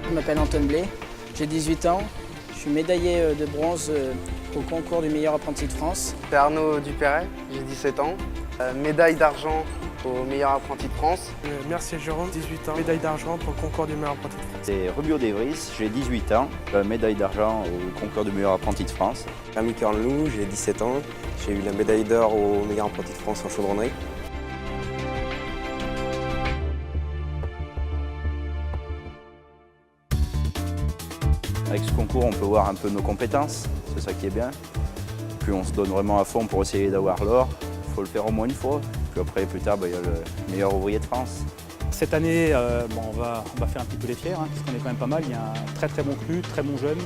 Je m'appelle Antoine Blé, j'ai 18 ans, je suis médaillé de bronze au concours du meilleur apprenti de France. C'est Arnaud Dupéret, j'ai 17 ans, médaille d'argent au meilleur apprenti de France. Merci Jérôme, 18 ans, médaille d'argent pour le concours du meilleur apprenti de France. C'est Rubio Devries, j'ai 18 ans, médaille d'argent au concours du meilleur apprenti de France. Camille Cornelou, j'ai 17 ans, j'ai eu la médaille d'or au meilleur apprenti de France en chaudronnerie. Avec ce concours, on peut voir un peu nos compétences, c'est ça qui est bien. Puis on se donne vraiment à fond pour essayer d'avoir l'or. Il faut le faire au moins une fois. Puis après, plus tard, il y a le meilleur ouvrier de France. Cette année, on va faire un petit peu les fiers, parce qu'on est quand même pas mal. Il y a un très très bon cru, très bon jeune,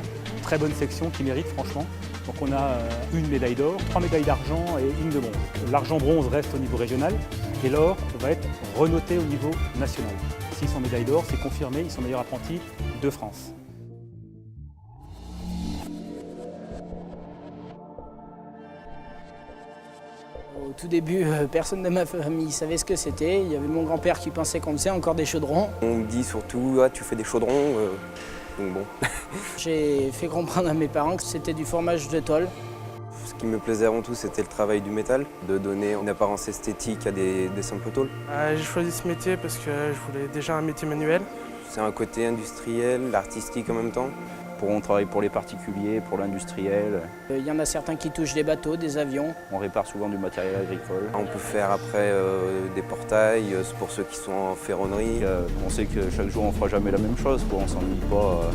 très bonne section qui mérite franchement. Donc on a une médaille d'or, 3 médailles d'argent et une de bronze. L'argent-bronze reste au niveau régional et l'or va être renoté au niveau national. S'ils sont médailles d'or, c'est confirmé, ils sont meilleurs apprentis de France. Au tout début, personne de ma famille savait ce que c'était. Il y avait mon grand-père qui pensait qu'on faisait encore des chaudrons. On me dit surtout tu fais des chaudrons, donc bon. J'ai fait comprendre à mes parents que c'était du formage de tôle. Ce qui me plaisait avant tout, c'était le travail du métal, de donner une apparence esthétique à des simples tôles. J'ai choisi ce métier parce que je voulais déjà un métier manuel. C'est un côté industriel, artistique en même temps. On travaille pour les particuliers, pour l'industriel. Il y en a certains qui touchent des bateaux, des avions. On répare souvent du matériel agricole. On peut faire après des portails, pour ceux qui sont en ferronnerie. On sait que chaque jour on ne fera jamais la même chose, on ne s'ennuie pas.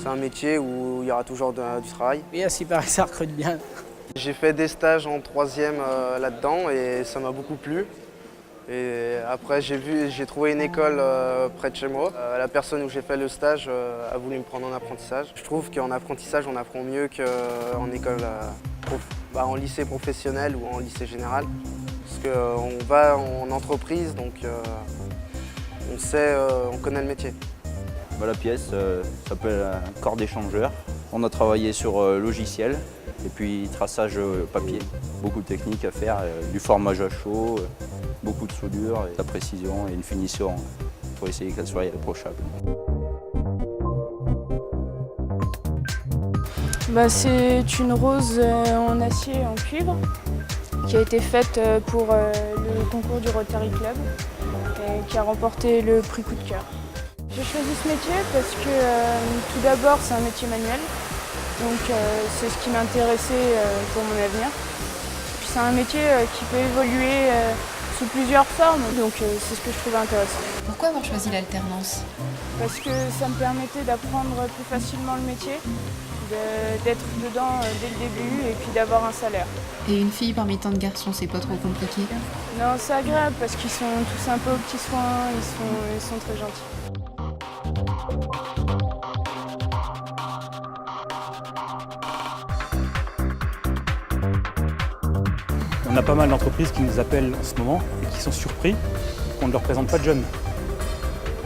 C'est un métier où il y aura toujours du travail. Et à ce qui paraît, ça recrute bien. J'ai fait des stages en 3e là-dedans et ça m'a beaucoup plu. Et après j'ai trouvé une école près de chez moi. La personne où j'ai fait le stage a voulu me prendre en apprentissage. Je trouve qu'en apprentissage on apprend mieux qu'en école, en lycée professionnel ou en lycée général. Parce qu'on va en entreprise donc on connaît le métier. La pièce s'appelle un corps d'échangeur. On a travaillé sur logiciel et puis traçage papier. Beaucoup de techniques à faire, du formage à chaud, beaucoup de soudure, de la précision et une finition pour essayer qu'elle soit approchable. C'est une rose en acier et en cuivre qui a été faite pour le concours du Rotary Club et qui a remporté le prix coup de cœur. J'ai choisi ce métier parce que tout d'abord c'est un métier manuel, donc c'est ce qui m'intéressait pour mon avenir. Puis c'est un métier qui peut évoluer sous plusieurs formes, donc c'est ce que je trouvais intéressant. Pourquoi avoir choisi l'alternance? Parce que ça me permettait d'apprendre plus facilement le métier, d'être dedans dès le début et puis d'avoir un salaire. Et une fille parmi tant de garçons, c'est pas trop compliqué? Non, c'est agréable parce qu'ils sont tous un peu aux petits soins, ils sont très gentils. On a pas mal d'entreprises qui nous appellent en ce moment et qui sont surpris qu'on ne leur présente pas de jeunes.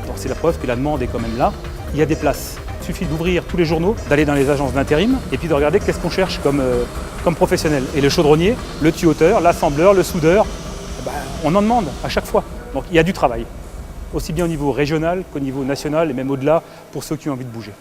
Donc c'est la preuve que la demande est quand même là. Il y a des places. Il suffit d'ouvrir tous les journaux, d'aller dans les agences d'intérim et puis de regarder qu'est-ce qu'on cherche comme professionnel. Et le chaudronnier, le tuyauteur, l'assembleur, le soudeur, on en demande à chaque fois. Donc il y a du travail, aussi bien au niveau régional qu'au niveau national et même au-delà pour ceux qui ont envie de bouger.